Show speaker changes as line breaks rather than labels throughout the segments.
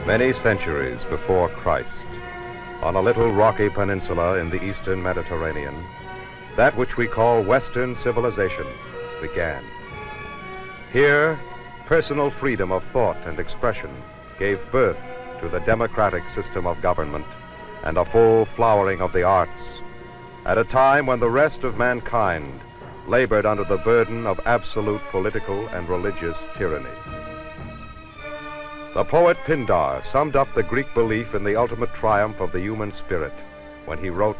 Many centuries before Christ, on a little rocky peninsula in the eastern Mediterranean, that which we call Western civilization began. Here, personal freedom of thought and expression gave birth to the democratic system of government and a full flowering of the arts, at a time when the rest of mankind labored under the burden of absolute political and religious tyranny. The poet Pindar summed up the Greek belief in the ultimate triumph of the human spirit when he wrote,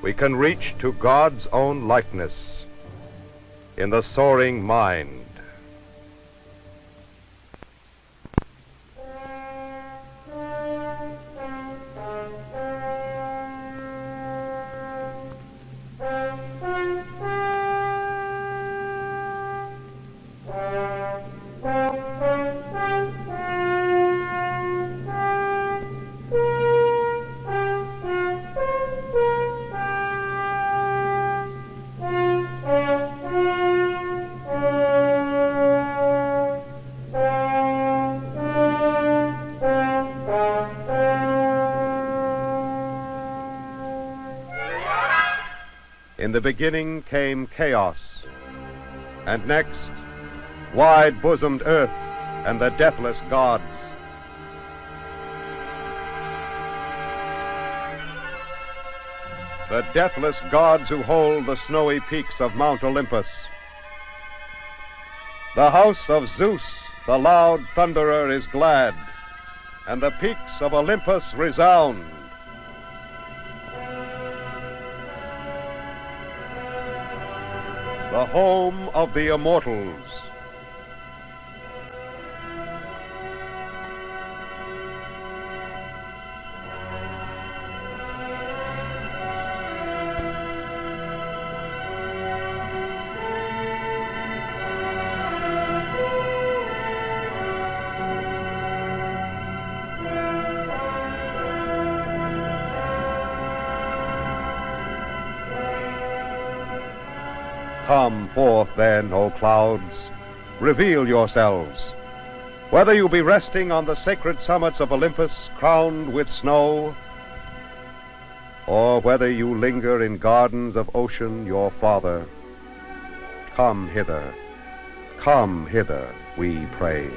"We can reach to God's own likeness in the soaring mind." In the beginning came chaos, and next, wide-bosomed earth and the deathless gods. The deathless gods who hold the snowy peaks of Mount Olympus. The house of Zeus, the loud thunderer, is glad, and the peaks of Olympus resound. The home of the immortals. Come forth then, O clouds, reveal yourselves. Whether you be resting on the sacred summits of Olympus crowned with snow, or whether you linger in gardens of Ocean, your father, come hither, we pray.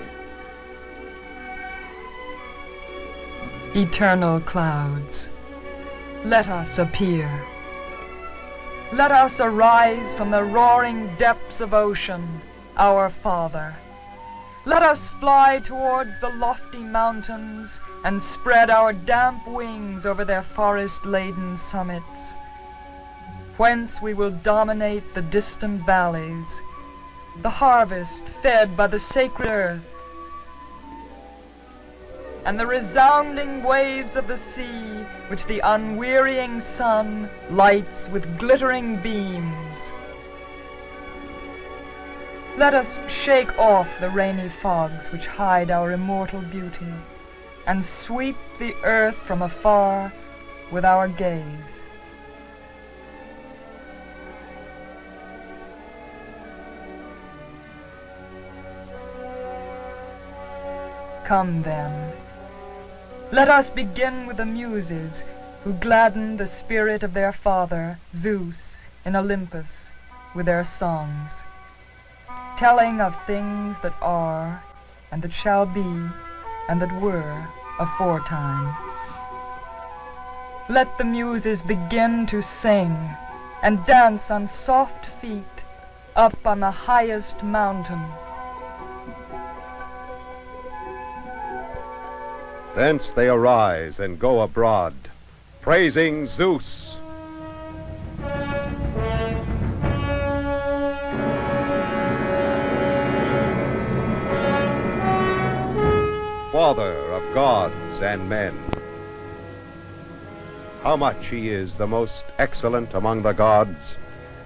Eternal clouds, let us appear. Let us arise from the roaring depths of ocean, our Father. Let us fly towards the lofty mountains and spread our damp wings over their forest-laden summits, whence we will dominate the distant valleys, the harvest fed by the sacred earth, and the resounding waves of the sea, which the unwearying sun lights with glittering beams. Let us shake off the rainy fogs which hide our immortal beauty, and sweep the earth from afar with our gaze. Come then. Let us begin with the Muses, who gladden the spirit of their father, Zeus, in Olympus, with their songs, telling of things that are, and that shall be, and that were aforetime. Let the Muses begin to sing, and dance on soft feet, up on the highest mountain.
Thence they arise and go abroad, praising Zeus. Father of gods and men. How much he is the most excellent among the gods,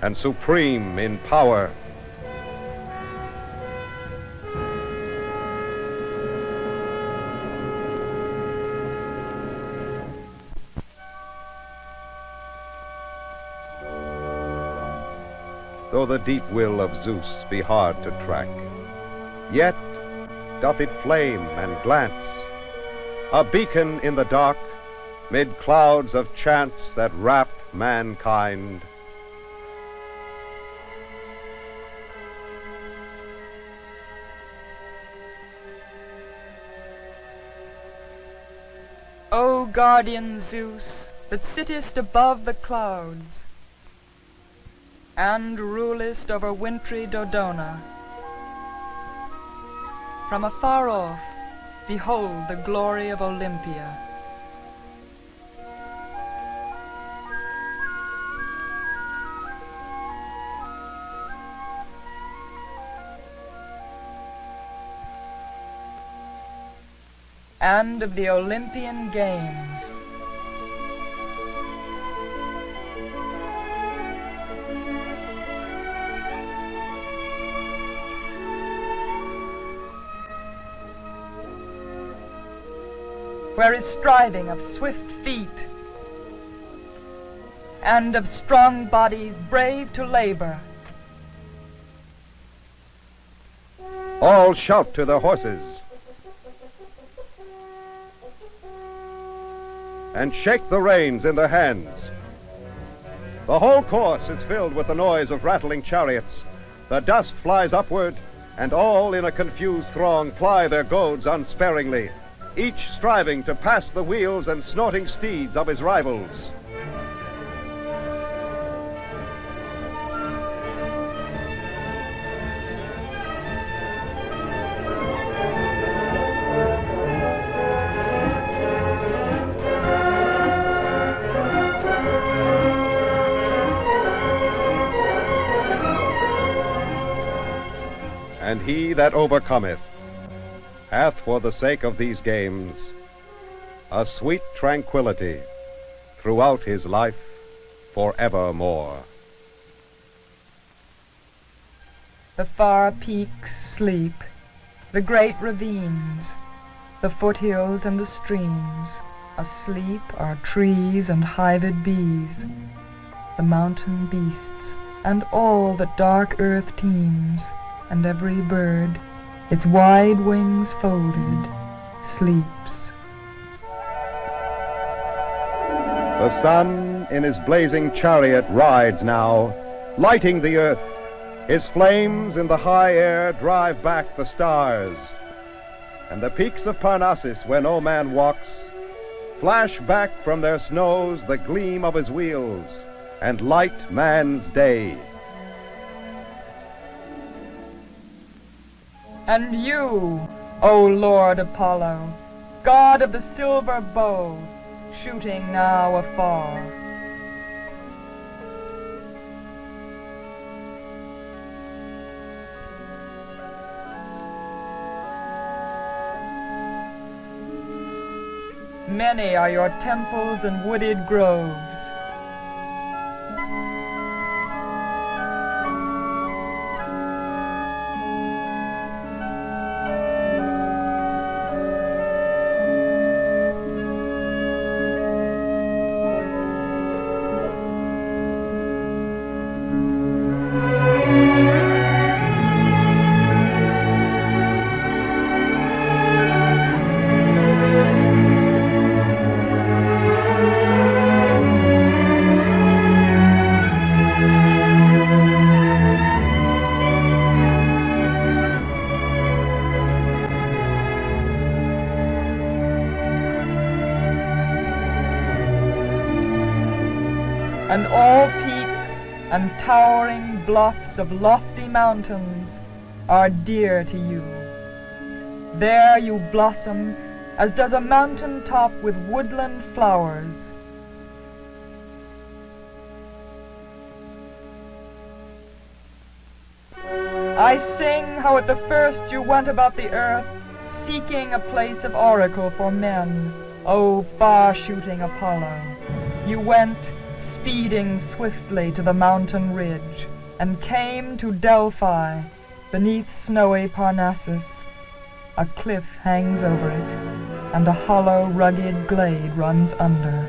and supreme in power. Though the deep will of Zeus be hard to track, yet doth it flame and glance a beacon in the dark, mid clouds of chance that wrap mankind.
O guardian Zeus, that sittest above the clouds, and rulest over wintry Dodona, from afar off, behold the glory of Olympia. And of the Olympian Games. Where is striving of swift feet, and of strong bodies brave to labor.
All shout to their horses, and shake the reins in their hands. The whole course is filled with the noise of rattling chariots. The dust flies upward, and all in a confused throng ply their goads unsparingly, each striving to pass the wheels and snorting steeds of his rivals. And he that overcometh hath for the sake of these games a sweet tranquility throughout his life forevermore.
The far peaks sleep, the great ravines, the foothills and the streams. Asleep are trees and hived bees, the mountain beasts, and all that dark earth teems, and every bird, its wide wings folded, sleeps.
The sun in his blazing chariot rides now, lighting the earth. His flames in the high air drive back the stars, and the peaks of Parnassus, where no man walks, flash back from their snows the gleam of his wheels, and light man's day.
And you, O Lord Apollo, god of the silver bow, shooting now afar. Many are your temples and wooded groves. And all peaks and towering bluffs of lofty mountains are dear to you. There you blossom as does a mountain top with woodland flowers. I sing how at the first you went about the earth, seeking a place of oracle for men, O far-shooting Apollo. You went speeding swiftly to the mountain ridge, and came to Delphi, beneath snowy Parnassus. A cliff hangs over it, and a hollow, rugged glade runs under.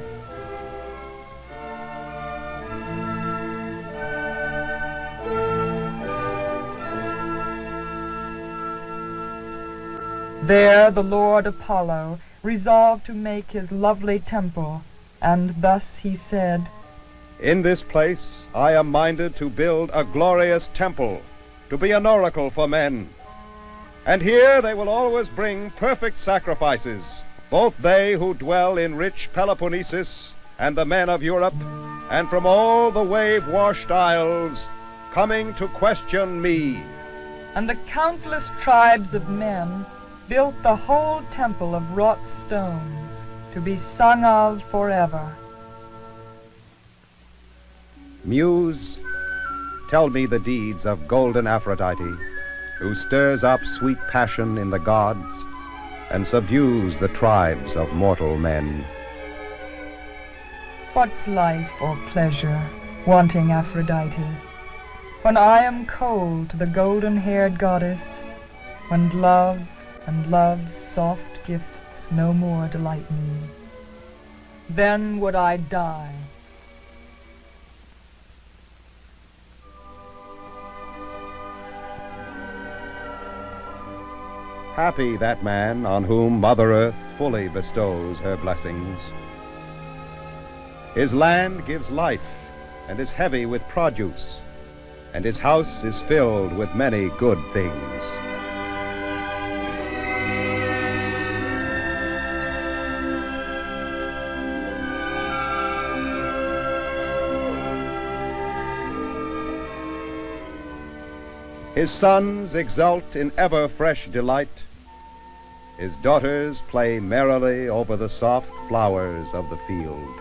There the Lord Apollo resolved to make his lovely temple, and thus he said,
"In this place I am minded to build a glorious temple, to be an oracle for men. And here they will always bring perfect sacrifices, both they who dwell in rich Peloponnesus and the men of Europe, and from all the wave-washed isles, coming to question me."
And the countless tribes of men built the whole temple of wrought stones, to be sung of forever.
Muse, tell me the deeds of golden Aphrodite, who stirs up sweet passion in the gods and subdues the tribes of mortal men.
What's life or pleasure, wanting Aphrodite, when I am cold to the golden-haired goddess, when love and love's soft gifts no more delight me? Then would I die.
Happy that man on whom Mother Earth fully bestows her blessings. His land gives life and is heavy with produce, and his house is filled with many good things. His sons exult in ever-fresh delight. His daughters play merrily over the soft flowers of the field.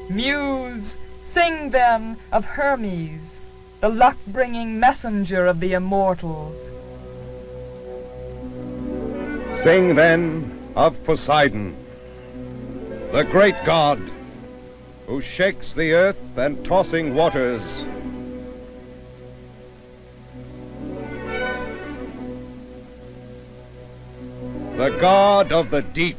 Muse, sing then of Hermes, the luck-bringing messenger of the immortals.
Sing then of Poseidon, the great god, who shakes the earth and tossing waters. The god of the deep.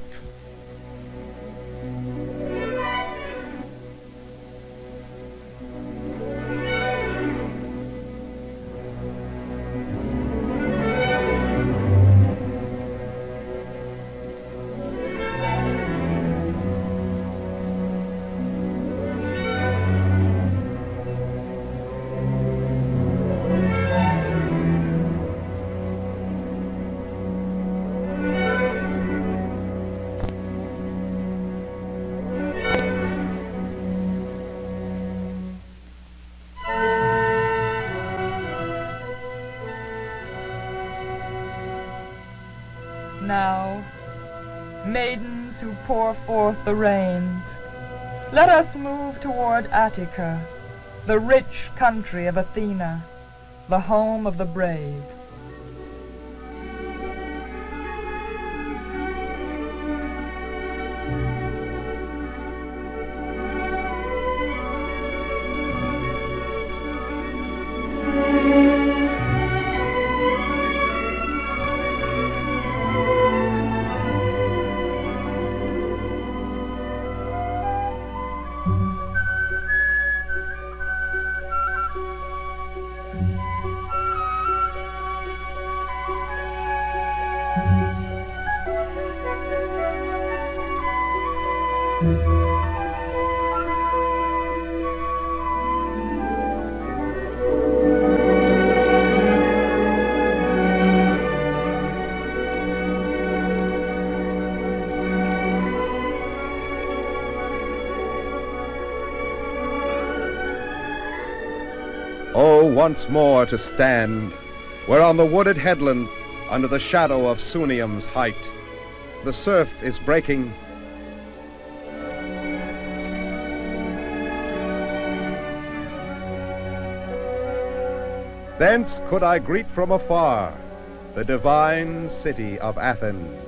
Now, maidens who pour forth the rains, let us move toward Attica, the rich country of Athena, the home of the brave.
Oh, once more to stand, where on the wooded headland, under the shadow of Sunium's height, the surf is breaking. Thence could I greet from afar the divine city of Athens.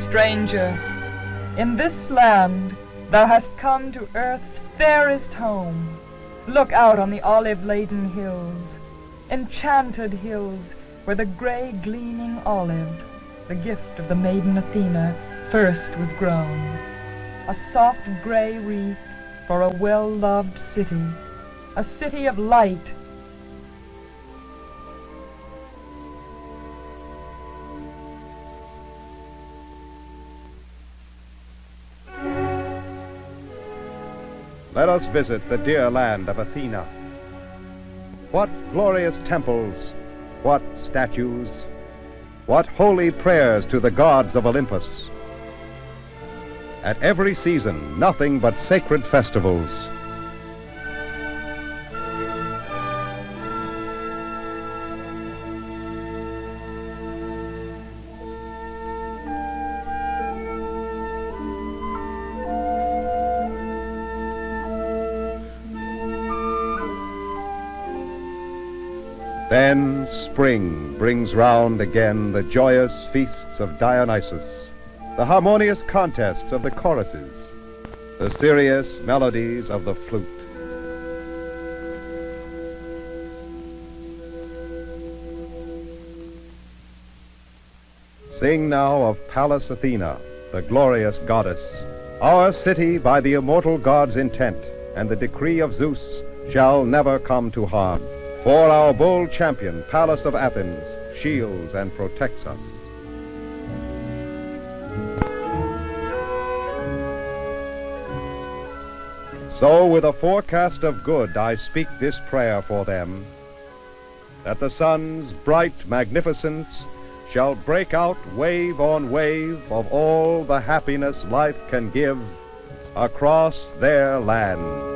Stranger, in this land thou hast come to earth's fairest home. Look out on the olive-laden hills, enchanted hills, where the gray gleaming olive, the gift of the maiden Athena, first was grown. A soft gray wreath for a well-loved city, a city of light.
Let us visit the dear land of Athena. What glorious temples, what statues, what holy prayers to the gods of Olympus. At every season, nothing but sacred festivals. Then spring brings round again the joyous feasts of Dionysus, the harmonious contests of the choruses, the serious melodies of the flute. Sing now of Pallas Athena, the glorious goddess, our city by the immortal god's intent, and the decree of Zeus shall never come to harm. For our bold champion, Pallas of Athens, shields and protects us. So with a forecast of good I speak this prayer for them, that the sun's bright magnificence shall break out wave on wave of all the happiness life can give across their land.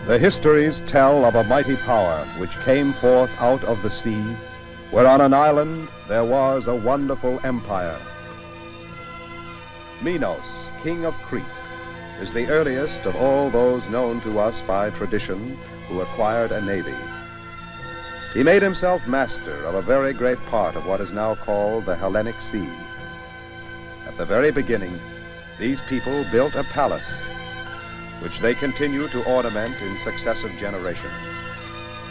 The histories tell of a mighty power which came forth out of the sea, where on an island there was a wonderful empire. Minos, king of Crete, is the earliest of all those known to us by tradition who acquired a navy. He made himself master of a very great part of what is now called the Hellenic Sea. At the very beginning, these people built a palace, which they continue to ornament in successive generations,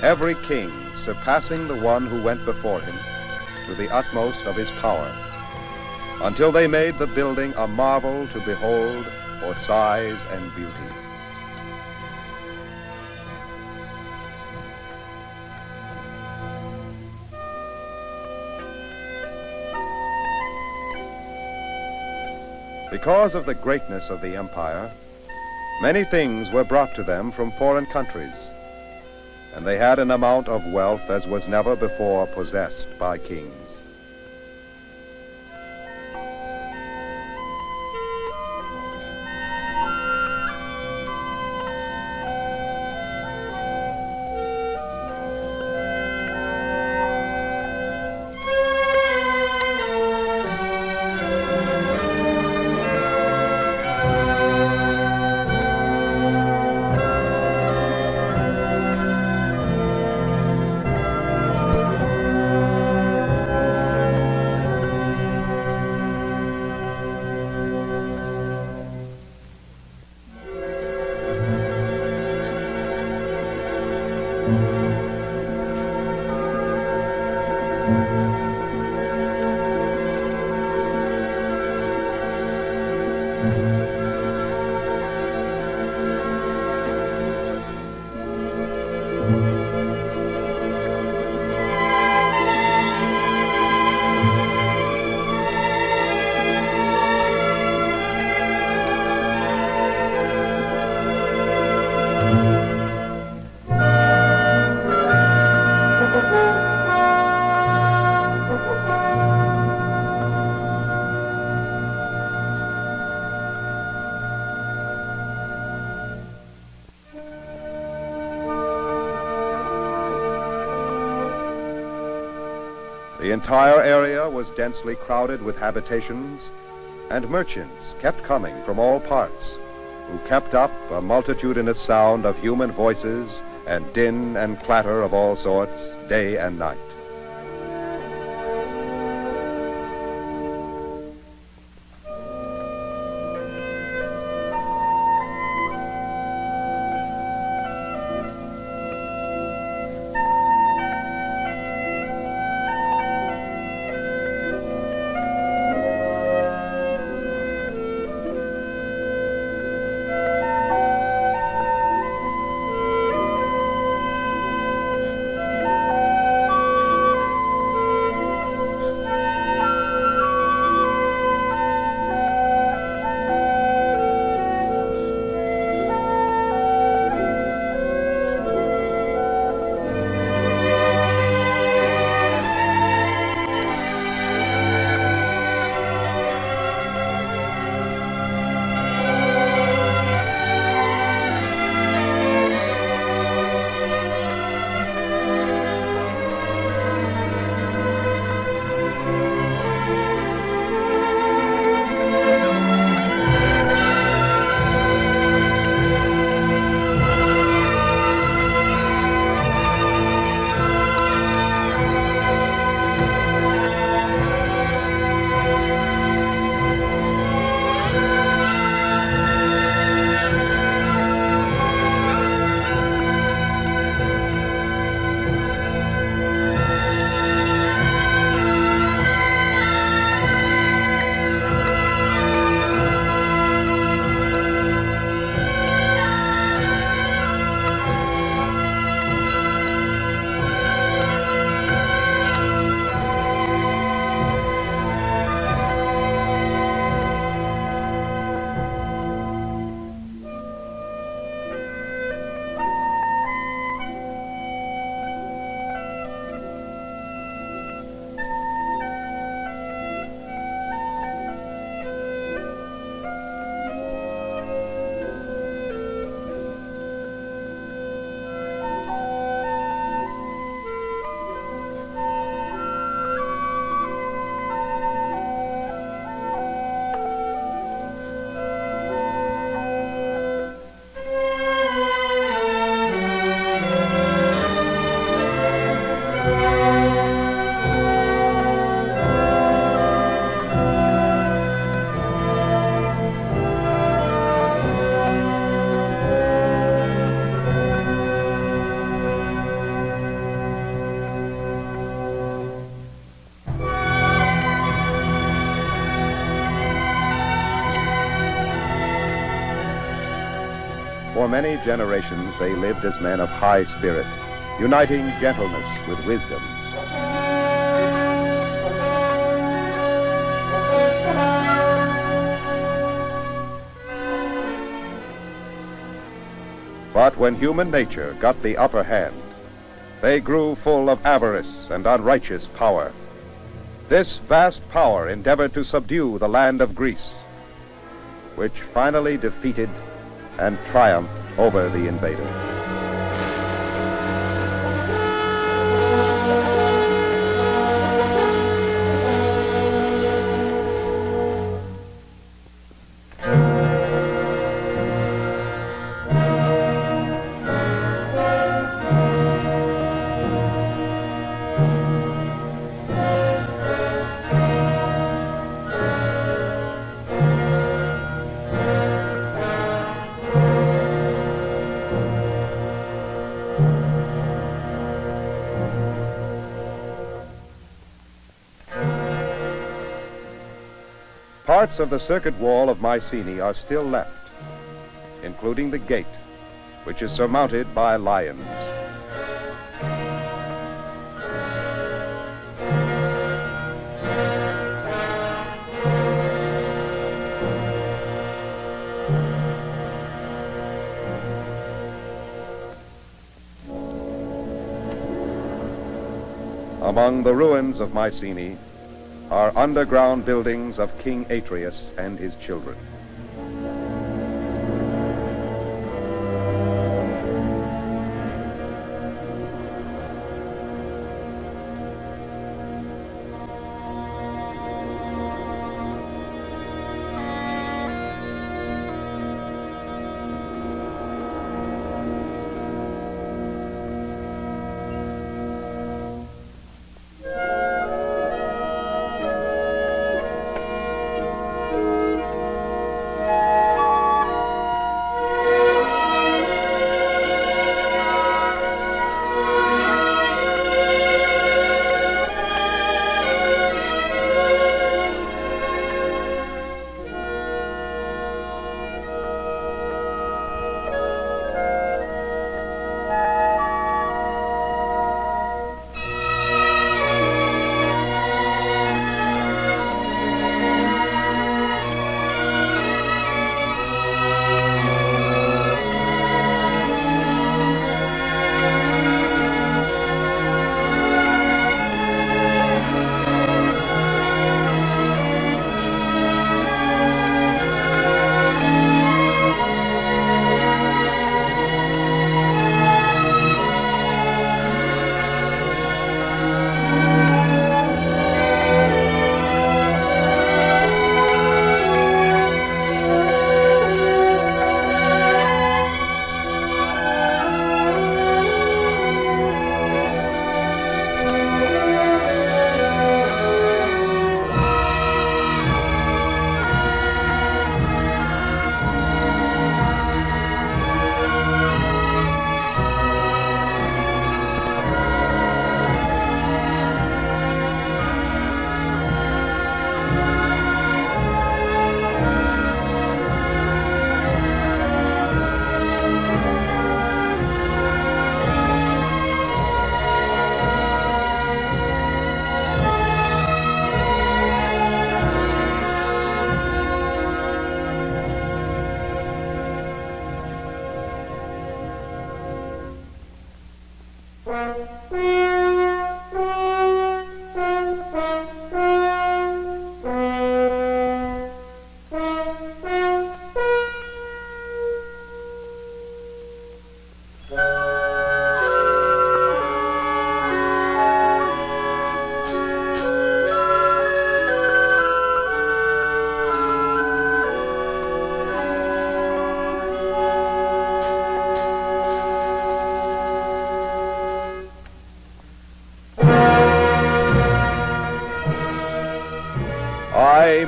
every king surpassing the one who went before him to the utmost of his power, until they made the building a marvel to behold for size and beauty. Because of the greatness of the empire, many things were brought to them from foreign countries, and they had an amount of wealth as was never before possessed by kings. The entire area was densely crowded with habitations, and merchants kept coming from all parts, who kept up a multitudinous sound of human voices and din and clatter of all sorts, day and night. For many generations, they lived as men of high spirit, uniting gentleness with wisdom. But when human nature got the upper hand, they grew full of avarice and unrighteous power. This vast power endeavored to subdue the land of Greece, which finally defeated and triumphed over the invader. Parts of the circuit wall of Mycenae are still left, including the gate, which is surmounted by lions. Among the ruins of Mycenae are underground buildings of King Atreus and his children.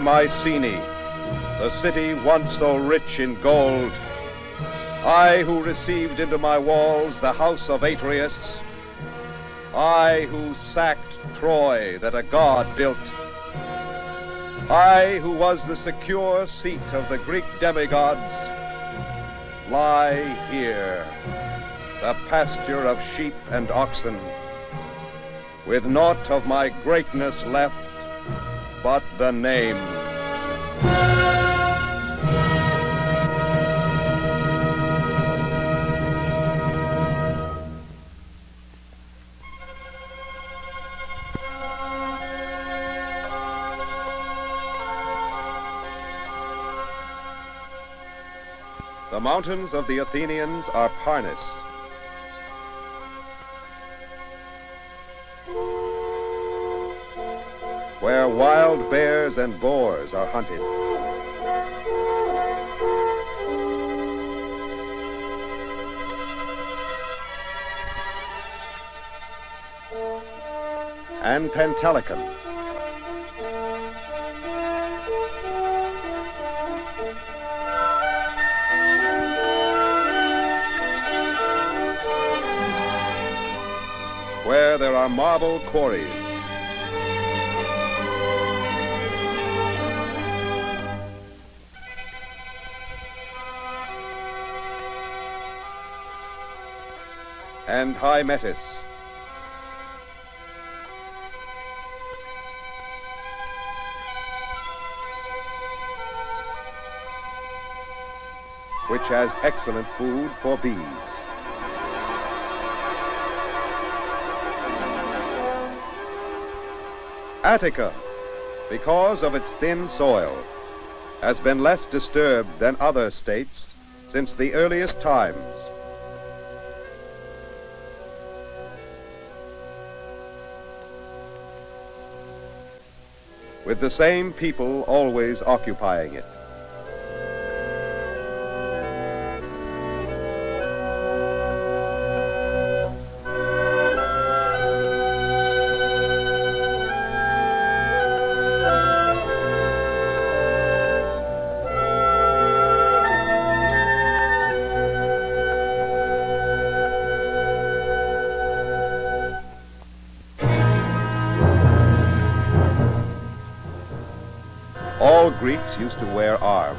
Mycenae, the city once so rich in gold, I who received into my walls the house of Atreus, I who sacked Troy that a god built, I who was the secure seat of the Greek demigods, lie here, the pasture of sheep and oxen, with naught of my greatness left but the name. The mountains of the Athenians are Parnus. Where wild bears and boars are hunted. And Pentelicum. Where there are marble quarries. and Hymettus. Which has excellent food for bees. Attica, because of its thin soil, has been less disturbed than other states since the earliest times. With the same people always occupying it. All Greeks used to wear arms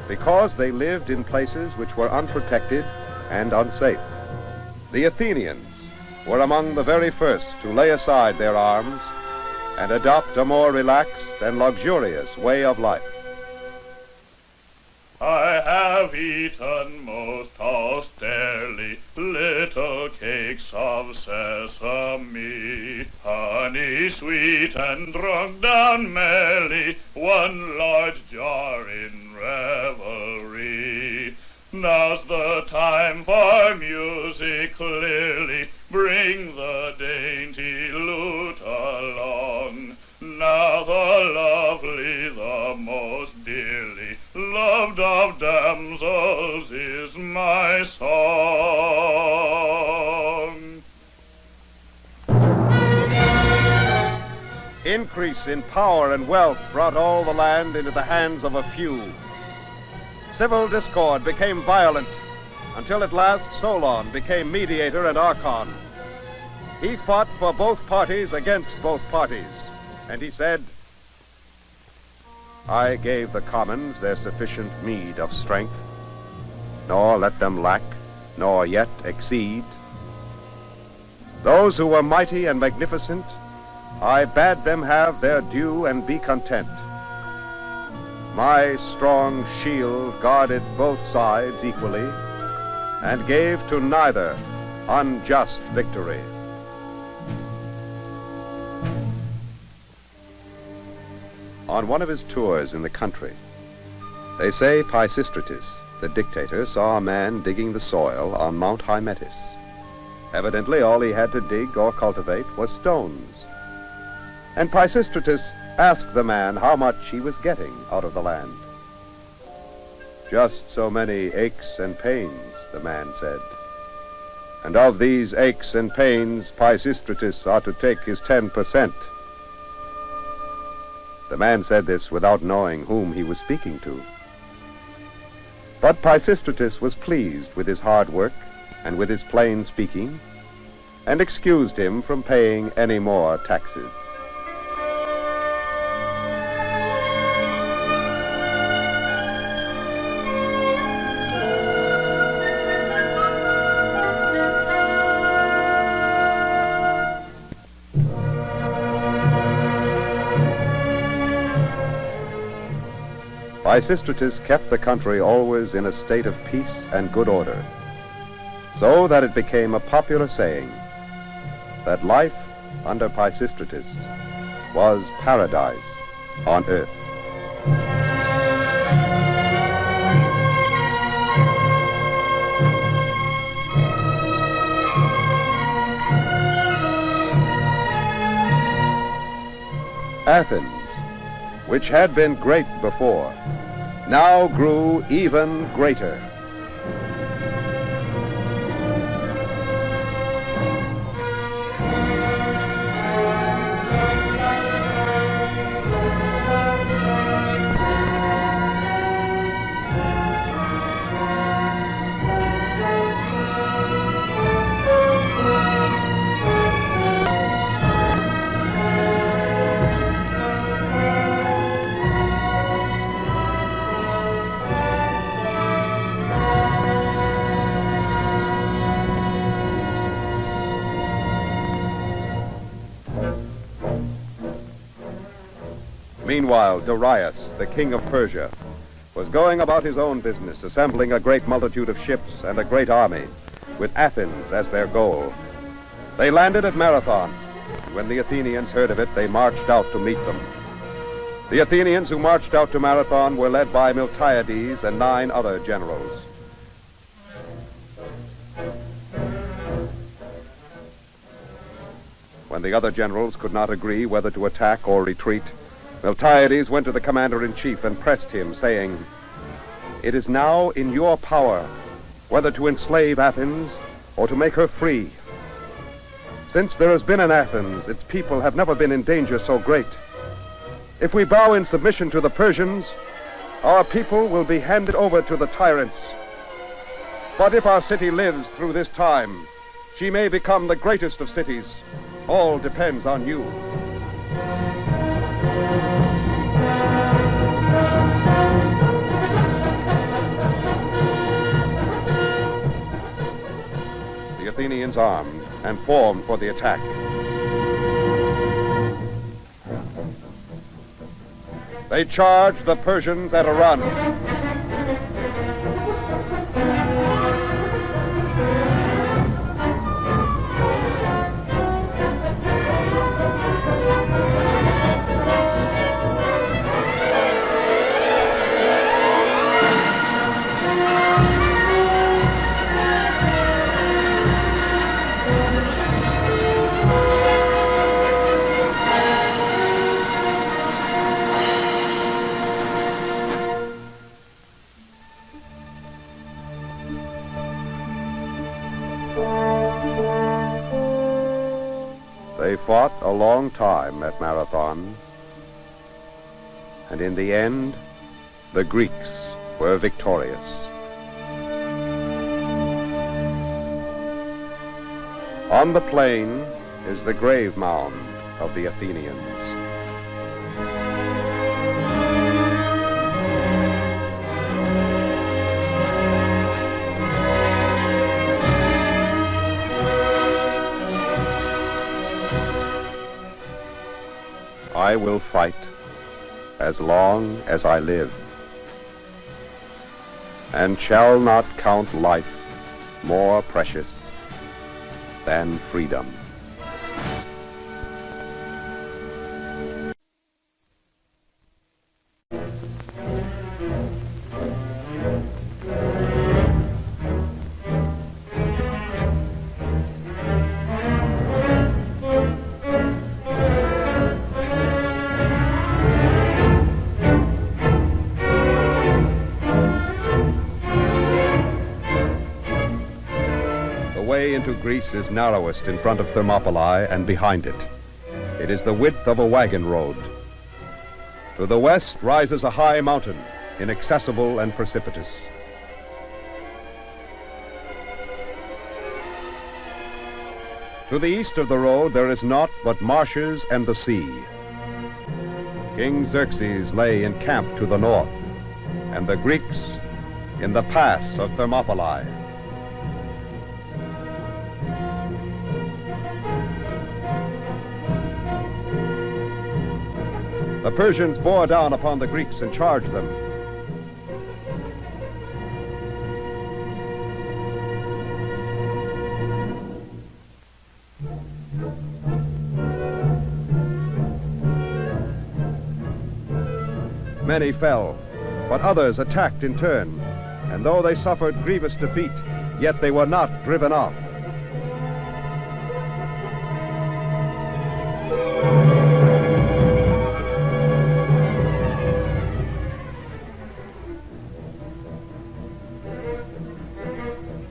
because they lived in places which were unprotected and unsafe. The Athenians were among the very first to lay aside their arms and adopt a more relaxed and luxurious way of life.
I have eaten most austerely little cakes of sesame, honey sweet and drunk down merrily, one large jar in revelry. Now's the time for music clearly, bring the dainty lute along. Now the lovely, the most dearly loved of damsels is my song.
Increase in power and wealth brought all the land into the hands of a few. Civil discord became violent until at last Solon became mediator and archon. He fought for both parties against both parties, and he said, I gave the commons their sufficient meed of strength, nor let them lack, nor yet exceed. Those who were mighty and magnificent, I bade them have their due and be content. My strong shield guarded both sides equally, and gave to neither unjust victory. On one of his tours in the country, they say Pisistratus, the dictator, saw a man digging the soil on Mount Hymettus. Evidently all he had to dig or cultivate was stones. And Pisistratus asked the man how much he was getting out of the land. Just so many aches and pains, the man said. And of these aches and pains, Pisistratus ought to take his 10%. The man said this without knowing whom he was speaking to. But Pisistratus was pleased with his hard work and with his plain speaking, and excused him from paying any more taxes. Pisistratus kept the country always in a state of peace and good order, so that it became a popular saying that life under Pisistratus was paradise on earth. Athens, which had been great before, now grew even greater. Meanwhile, Darius, the king of Persia, was going about his own business, assembling a great multitude of ships and a great army, with Athens as their goal. They landed at Marathon, and when the Athenians heard of it, they marched out to meet them. The Athenians who marched out to Marathon were led by Miltiades and 9 other generals. When the other generals could not agree whether to attack or retreat, Miltiades went to the commander-in-chief and pressed him, saying, "It is now in your power whether to enslave Athens or to make her free. Since there has been in Athens, its people have never been in danger so great. If we bow in submission to the Persians, our people will be handed over to the tyrants. But if our city lives through this time, she may become the greatest of cities. All depends on you." The Athenians armed and formed for the attack. They charged the Persians at a run. They fought a long time at Marathon, and in the end, the Greeks were victorious. On the plain is the grave mound of the Athenians. I will fight as long as I live, and shall not count life more precious than freedom. The way into Greece is narrowest in front of Thermopylae and behind it. It is the width of a wagon road. To the west rises a high mountain, inaccessible and precipitous. To the east of the road there is naught but marshes and the sea. King Xerxes lay encamped to the north, and the Greeks in the pass of Thermopylae. The Persians bore down upon the Greeks and charged them. Many fell, but others attacked in turn, and though they suffered grievous defeat, yet they were not driven off.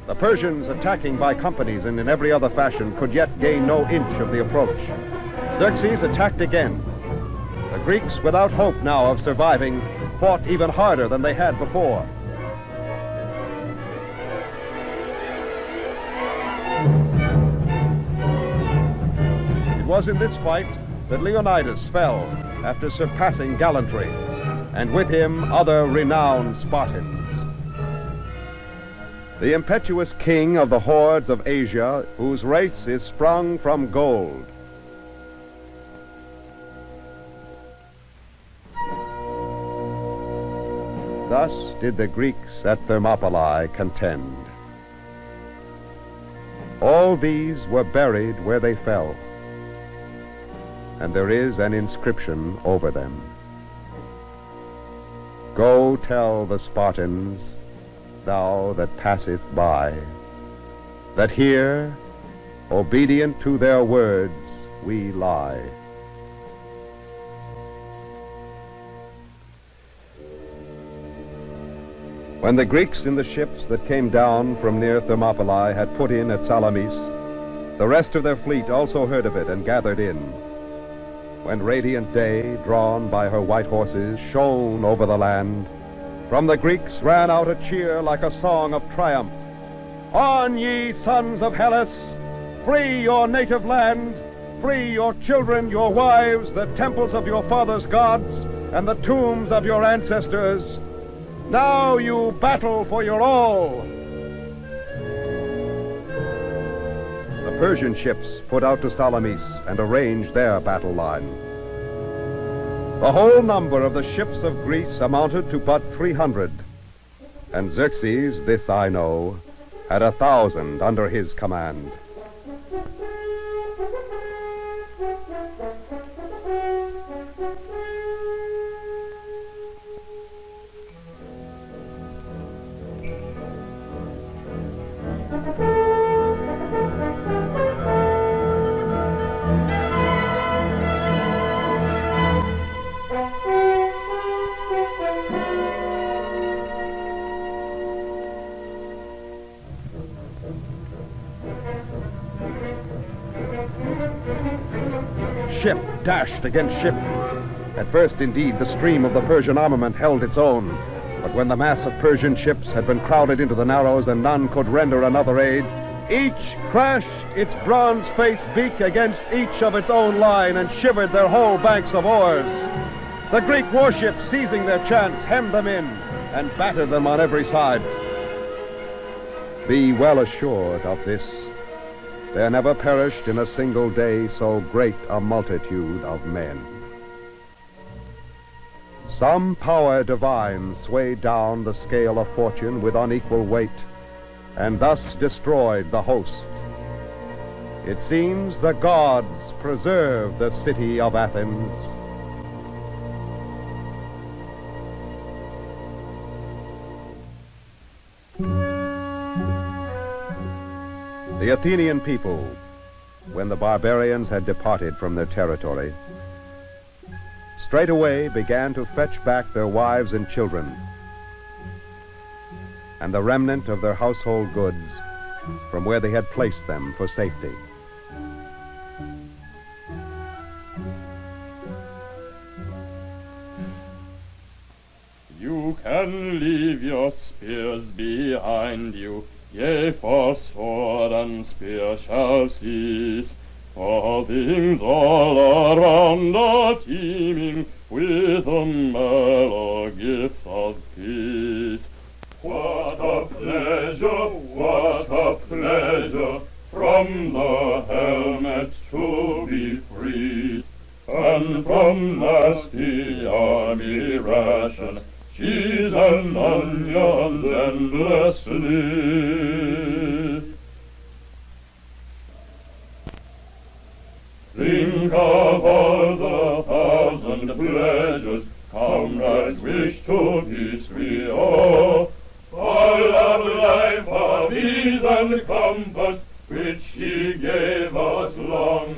The Persians, attacking by companies and in every other fashion, could yet gain no inch of the approach. Xerxes attacked again. The Greeks, without hope now of surviving, fought even harder than they had before. It was in this fight that Leonidas fell after surpassing gallantry, and with him other renowned Spartans. The impetuous king of the hordes of Asia, whose race is sprung from gold. Thus did the Greeks at Thermopylae contend. All these were buried where they fell, and there is an inscription over them. Go tell the Spartans, thou that passeth by, that here, obedient to their words, we lie. When the Greeks in the ships that came down from near Thermopylae had put in at Salamis, the rest of their fleet also heard of it and gathered in. When radiant day, drawn by her white horses, shone over the land, from the Greeks ran out a cheer like a song of triumph. On, ye sons of Hellas! Free your native land! Free your children, your wives, the temples of your fathers' gods, and the tombs of your ancestors. Now you battle for your all. The Persian ships put out to Salamis and arranged their battle line. The whole number of the ships of Greece amounted to but 300, and Xerxes, this I know, had 1,000 under his command. Ship dashed against ship. At first, indeed, the stream of the Persian armament held its own. But when the mass of Persian ships had been crowded into the narrows and none could render another aid, each crashed its bronze-faced beak against each of its own line and shivered their whole banks of oars. The Greek warships, seizing their chance, hemmed them in and battered them on every side. Be well assured of this. There never perished in a single day so great a multitude of men. Some power divine swayed down the scale of fortune with unequal weight, and thus destroyed the host. It seems the gods preserved the city of Athens. The Athenian people, when the barbarians had departed from their territory, straightway began to fetch back their wives and children, and the remnant of their household goods from where they had placed them for safety.
You can leave your spears behind you, yea, for sword and spear shall cease, for things all around are teeming with the mellow gifts of peace. What a pleasure from the helmet to be free, and from nasty army ration, cheese and onions endlessly. Think of all the 1,000 pleasures comrades wish to peace we owe, all of life of ease and comfort which he gave us long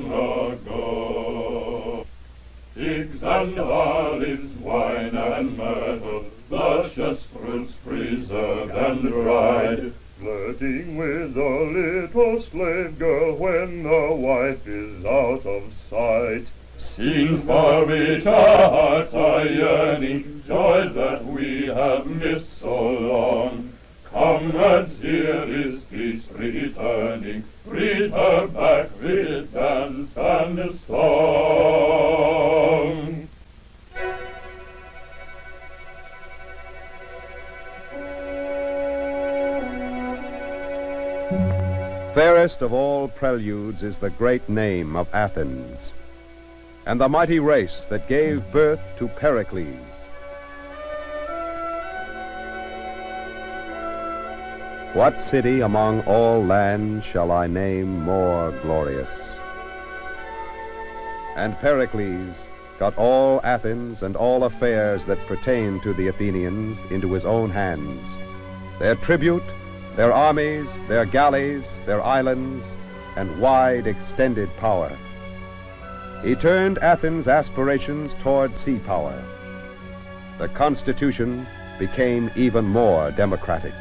ago. Figs and olives, wine and myrtle, luscious fruits preserved and dried, flirting with a little slave girl when the wife is out of sight. Scenes for which our hearts are yearning, joys that we have missed so long. Comrades, here is peace returning, greet her back with dance and song.
Fairest of all preludes is the great name of Athens, and the mighty race that gave birth to Pericles. What city among all lands shall I name more glorious? And Pericles got all Athens and all affairs that pertain to the Athenians into his own hands. Their tribute, their armies, their galleys, their islands, and wide extended power. He turned Athens' aspirations toward sea power. The Constitution became even more democratic.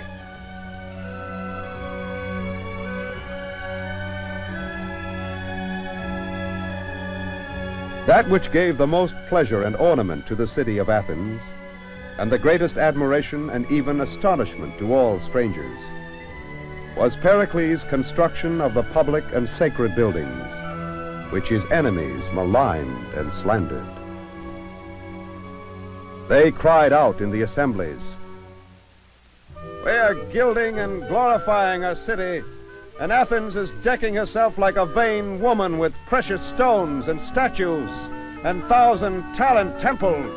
That which gave the most pleasure and ornament to the city of Athens, and the greatest admiration and even astonishment to all strangers, was Pericles' construction of the public and sacred buildings, which his enemies maligned and slandered. They cried out in the assemblies, "We are gilding and glorifying our city, and Athens is decking herself like a vain woman with precious stones and statues and 1,000-talent temples."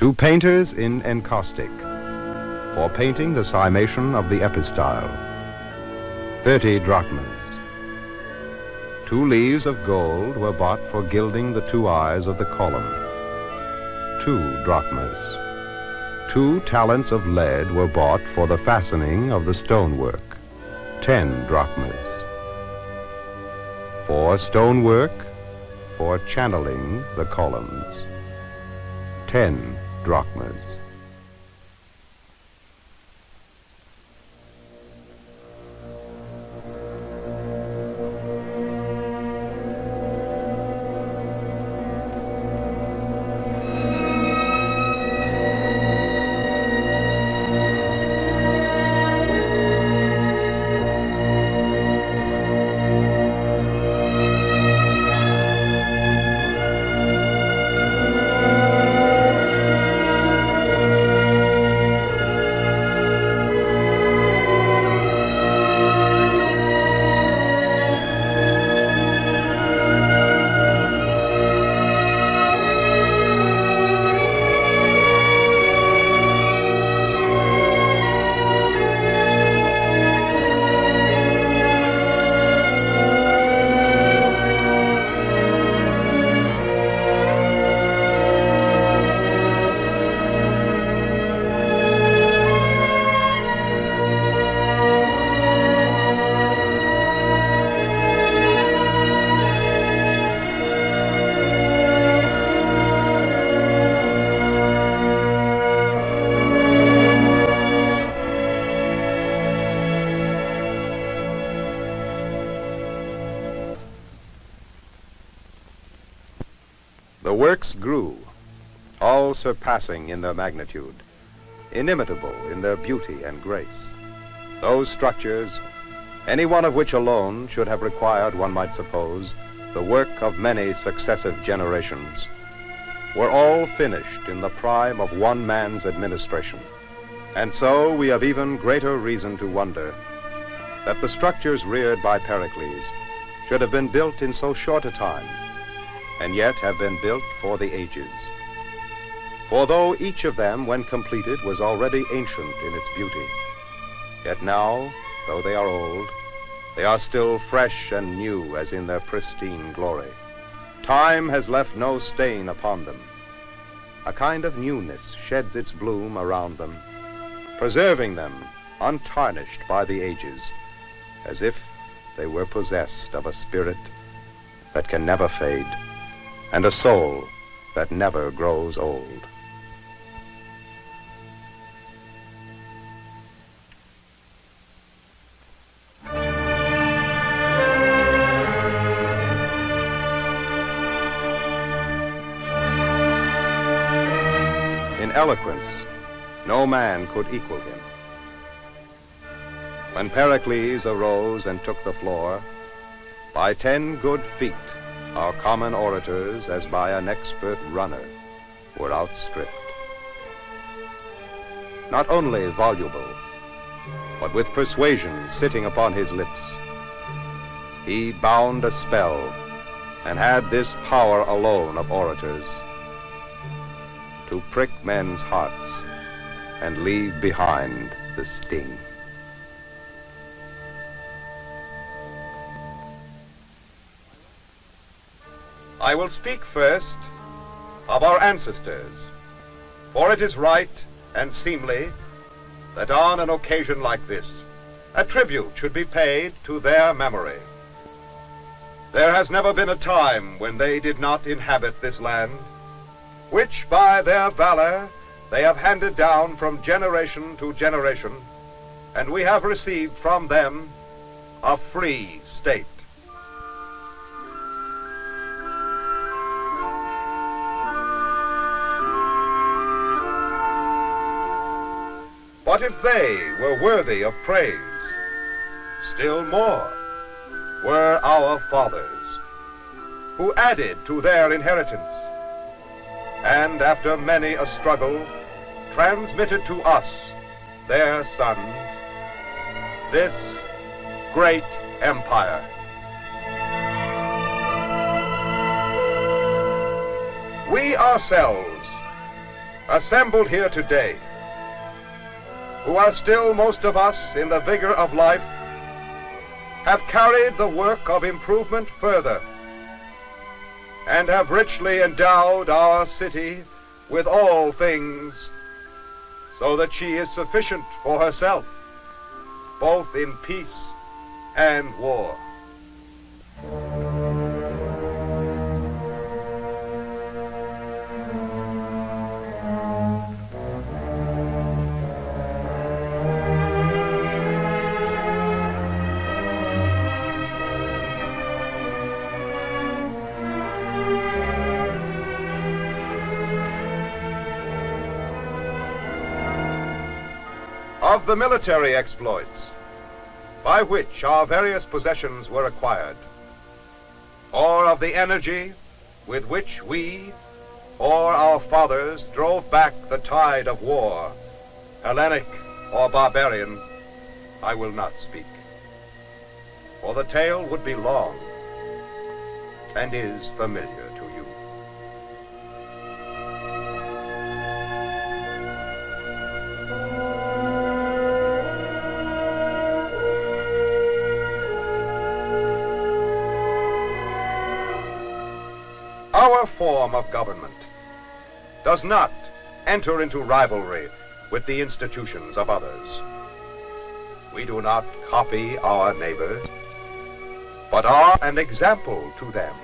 2 painters in encaustic, for painting the cimation of the epistyle, 30 drachmas. 2 leaves of gold were bought for gilding the 2 eyes of the column, 2 drachmas. 2 talents of lead were bought for the fastening of the stonework, 10 drachmas. For stonework, for channeling the columns, 10 drachmas. The works grew, all surpassing in their magnitude, inimitable in their beauty and grace. Those structures, any one of which alone should have required, one might suppose, the work of many successive generations, were all finished in the prime of one man's administration. And so we have even greater reason to wonder that the structures reared by Pericles should have been built in so short a time, and yet have been built for the ages. For though each of them, when completed, was already ancient in its beauty, yet now, though they are old, they are still fresh and new as in their pristine glory. Time has left no stain upon them. A kind of newness sheds its bloom around them, preserving them untarnished by the ages, as if they were possessed of a spirit that can never fade, and a soul that never grows old. In eloquence, no man could equal him. When Pericles arose and took the floor, by 10 good feet our common orators, as by an expert runner, were outstripped. Not only voluble, but with persuasion sitting upon his lips, he bound a spell and had this power alone of orators, to prick men's hearts and leave behind the sting. I will speak first of our ancestors, for it is right and seemly that on an occasion like this, a tribute should be paid to their memory. There has never been a time when they did not inhabit this land, which by their valor they have handed down from generation to generation, and we have received from them a free state. But if they were worthy of praise, still more were our fathers, who added to their inheritance, and after many a struggle, transmitted to us, their sons, this great empire. We ourselves assembled here today, who are still most of us in the vigor of life, have carried the work of improvement further and have richly endowed our city with all things, so that she is sufficient for herself, both in peace and war. Of the military exploits by which our various possessions were acquired, or of the energy with which we or our fathers drove back the tide of war, Hellenic or barbarian, I will not speak, for the tale would be long and is familiar to you. Our form of government does not enter into rivalry with the institutions of others. We do not copy our neighbors, but are an example to them.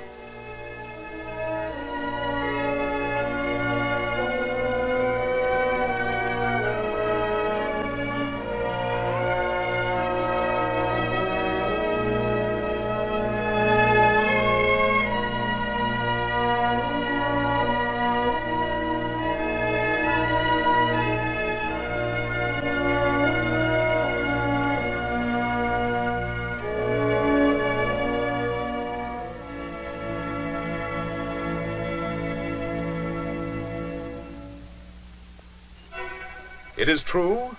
It is true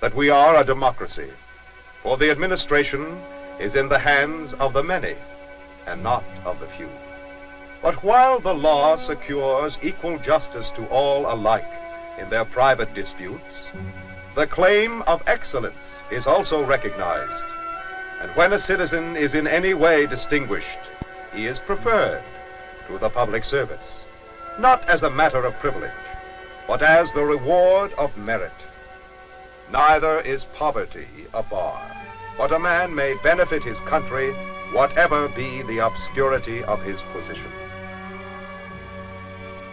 that we are a democracy, for the administration is in the hands of the many and not of the few. But while the law secures equal justice to all alike in their private disputes, the claim of excellence is also recognized, and when a citizen is in any way distinguished, he is preferred to the public service, not as a matter of privilege, but as the reward of merit. Neither is poverty a bar, but a man may benefit his country, whatever be the obscurity of his position.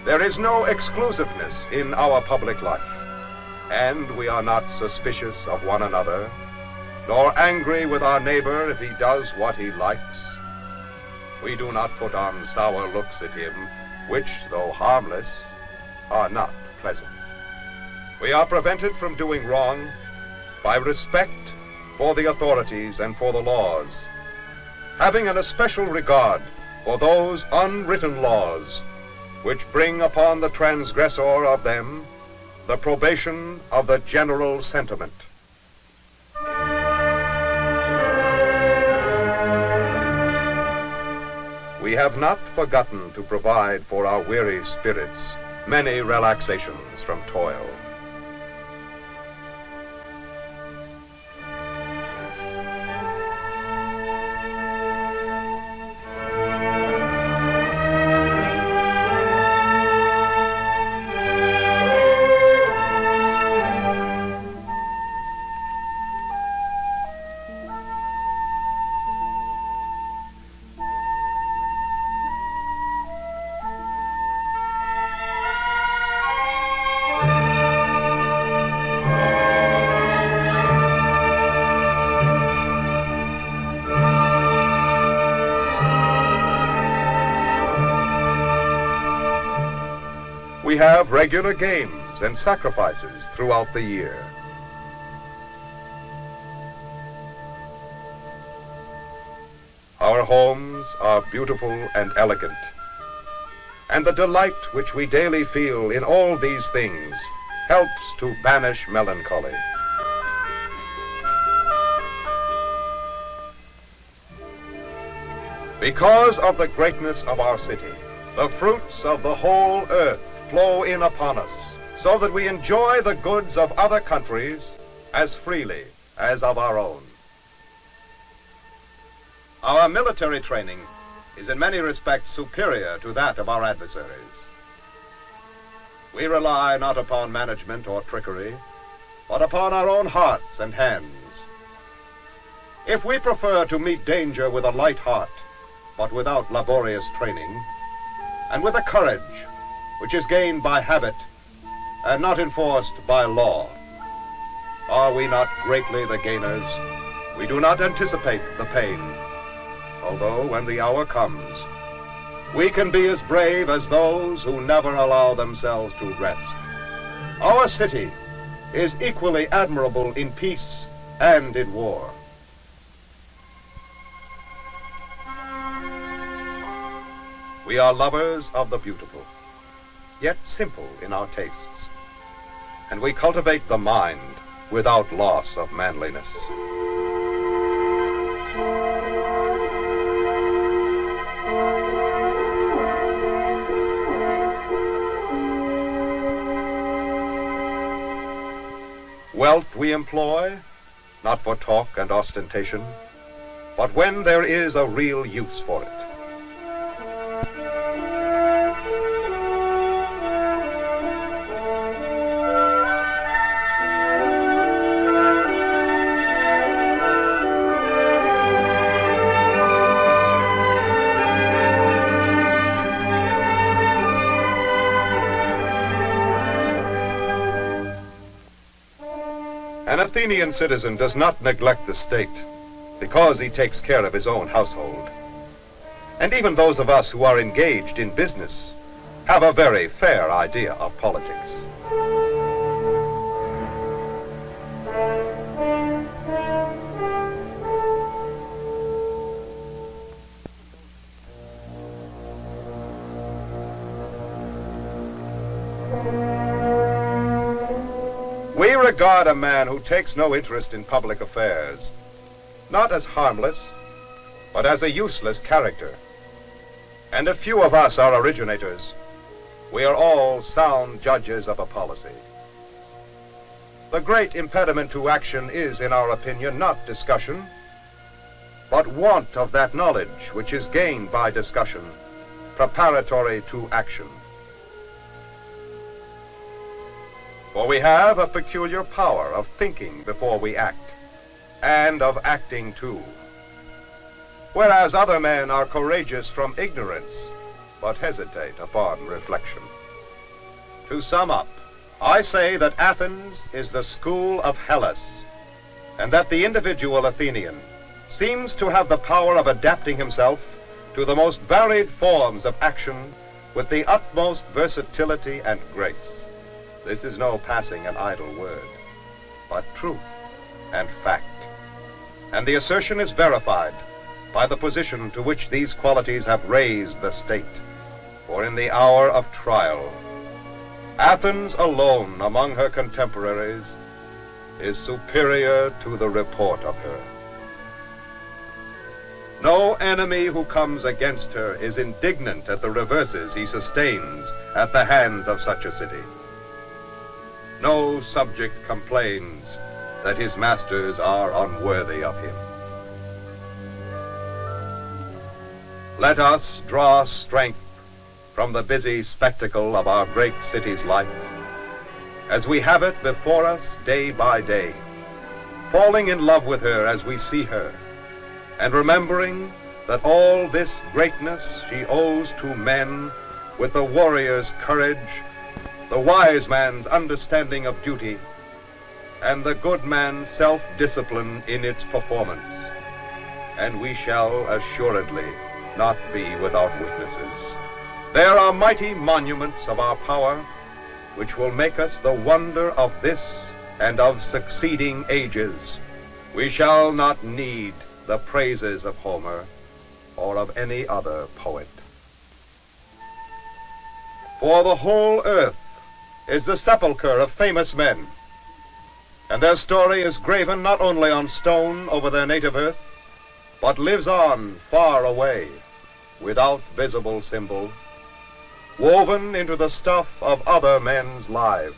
There is no exclusiveness in our public life, and we are not suspicious of one another, nor angry with our neighbor if he does what he likes. We do not put on sour looks at him, which, though harmless, are not pleasant. We are prevented from doing wrong by respect for the authorities and for the laws, having an especial regard for those unwritten laws which bring upon the transgressor of them the probation of the general sentiment. We have not forgotten to provide for our weary spirits many relaxations from toil. We have regular games and sacrifices throughout the year. Our homes are beautiful and elegant, and the delight which we daily feel in all these things helps to banish melancholy. Because of the greatness of our city, the fruits of the whole earth flow in upon us, so that we enjoy the goods of other countries as freely as of our own. Our military training is in many respects superior to that of our adversaries. We rely not upon management or trickery, but upon our own hearts and hands. If we prefer to meet danger with a light heart, but without laborious training, and with a courage which is gained by habit and not enforced by law, are we not greatly the gainers? We do not anticipate the pain, although when the hour comes, we can be as brave as those who never allow themselves to rest. Our city is equally admirable in peace and in war. We are lovers of the beautiful, yet simple in our tastes, and we cultivate the mind without loss of manliness. Wealth we employ, not for talk and ostentation, but when there is a real use for it. An Athenian citizen does not neglect the state because he takes care of his own household. And even those of us who are engaged in business have a very fair idea of politics. We regard a man who takes no interest in public affairs not as harmless, but as a useless character. And if few of us are originators, we are all sound judges of a policy. The great impediment to action is, in our opinion, not discussion, but want of that knowledge which is gained by discussion, preparatory to action. For we have a peculiar power of thinking before we act, and of acting too. Whereas other men are courageous from ignorance, but hesitate upon reflection. To sum up, I say that Athens is the school of Hellas, and that the individual Athenian seems to have the power of adapting himself to the most varied forms of action with the utmost versatility and grace. This is no passing an idle word, but truth and fact. And the assertion is verified by the position to which these qualities have raised the state. For in the hour of trial, Athens alone among her contemporaries is superior to the report of her. No enemy who comes against her is indignant at the reverses he sustains at the hands of such a city. No subject complains that his masters are unworthy of him. Let us draw strength from the busy spectacle of our great city's life, as we have it before us day by day, falling in love with her as we see her, and remembering that all this greatness she owes to men with the warrior's courage, the wise man's understanding of duty, and the good man's self-discipline in its performance. And we shall assuredly not be without witnesses. There are mighty monuments of our power which will make us the wonder of this and of succeeding ages. We shall not need the praises of Homer or of any other poet. For the whole earth is the sepulchre of famous men, and their story is graven not only on stone over their native earth, but lives on far away, without visible symbol, woven into the stuff of other men's lives.